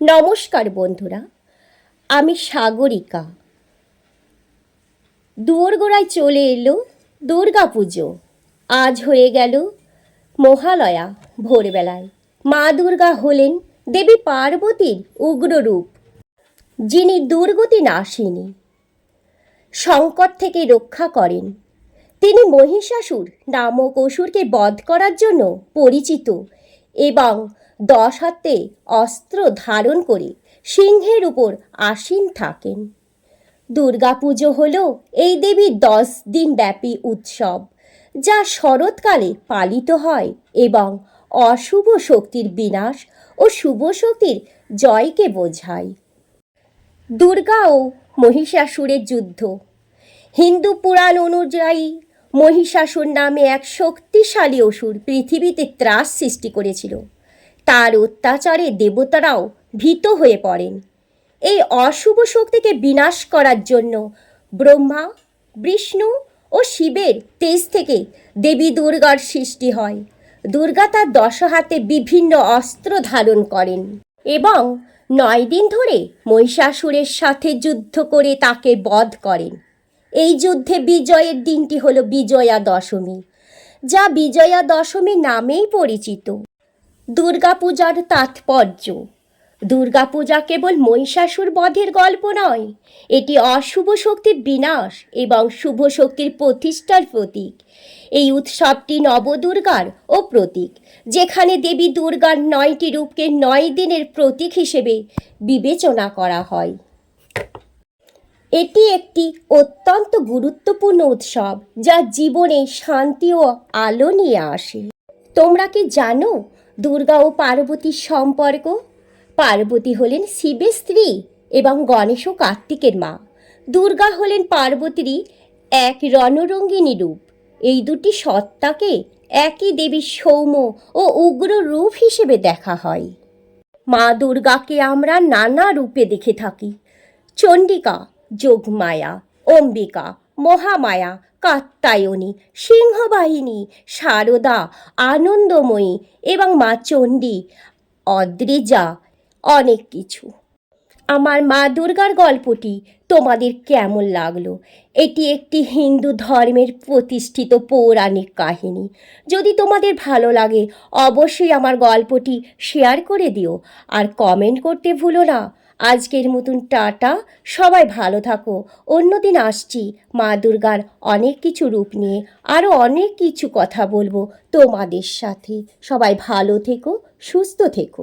নমস্কার বন্ধুরা, আমি সাগরিকা। দুয়ারগোড়ায় চলে এলো দুর্গা পুজো। আজ হয়ে গেল মহালয়া। ভোরবেলায় মা দুর্গা হলেন দেবী পার্বতীর উগ্ররূপ, যিনি দুর্গতি নাশিনী, সংকট থেকে রক্ষা করেন। তিনি মহিষাসুর নামক অসুরকে বধ করার জন্য পরিচিত এবং 10 হাতে অস্ত্র ধারণ করে সিংহের উপর আসীন থাকেন। দুর্গাপুজো হল এই দেবীর 10 দিন ব্যাপী উৎসব, যা শরৎকালে পালিত হয় এবং অশুভ শক্তির বিনাশ ও শুভ শক্তির জয়কে বোঝায়। দুর্গা ও মহিষাসুরের যুদ্ধ। হিন্দু পুরাণ অনুযায়ী মহিষাসুর নামে এক শক্তিশালী অসুর পৃথিবীতে ত্রাস সৃষ্টি করেছিল। তার অত্যাচারে দেবতারাও ভীত হয়ে পড়েন। এই অশুভ শক্তিকে বিনাশ করার জন্য ব্রহ্মা, বিষ্ণু ও শিবের তেজ থেকে দেবী দুর্গার সৃষ্টি হয়। দুর্গা তার 10 হাতে বিভিন্ন অস্ত্র ধারণ করেন এবং 9 দিন ধরে মহিষাসুরের সাথে যুদ্ধ করে তাকে বধ করেন। এই যুদ্ধে বিজয়ের দিনটি হল বিজয়া দশমী, যা বিজয়া দশমী নামেই পরিচিত। দুর্গাপূজার তাৎপর্য। দুর্গাপূজা কেবল মহিষাসুর বধের গল্প নয়, এটি অশুভ শক্তির বিনাশ এবং শুভ শক্তির প্রতিষ্ঠার প্রতীক। এই উৎসবটি নবদুর্গার ও প্রতীক, যেখানে দেবী দুর্গার 9টি রূপকে 9 দিনের প্রতীক হিসেবে বিবেচনা করা হয়। এটি একটি অত্যন্ত গুরুত্বপূর্ণ উৎসব, যা জীবনে শান্তি ও আলো নিয়ে আসে। তোমরা কি জানো দুর্গা ও পার্বতীর সম্পর্ক? পার্বতী হলেন শিবের স্ত্রী এবং গণেশ ও কার্তিকের মা। দুর্গা হলেন পার্বতীরই এক রণরঙ্গিনী রূপ। এই দুটি সত্তাকে একই দেবীর সৌম্য ও উগ্র রূপ হিসেবে দেখা হয়। মা দুর্গাকে আমরা নানা রূপে দেখে থাকি। চণ্ডিকা, যোগমায়া, অম্বিকা, মহামায়া, কাত্যায়নী, সিংহবাহিনী, শারদা, আনন্দময়ী এবং মা চণ্ডী, অদ্রিজা, অনেক কিছু। আমার মা দুর্গার গল্পটি তোমাদের কেমন লাগলো? এটি একটি হিন্দু ধর্মের প্রতিষ্ঠিত পৌরাণিক কাহিনী। যদি তোমাদের ভালো লাগে, অবশ্যই আমার গল্পটি শেয়ার করে দিও আর কমেন্ট করতে ভুলো না। আজকের মতন টাটা, সবাই ভালো থাকো। অন্যদিন আসছি মা দুর্গার অনেক কিছু রূপ নিয়ে, আরও অনেক কিছু কথা বলবো তোমাদের সাথে। সবাই ভালো থেকো, সুস্থ থেকো।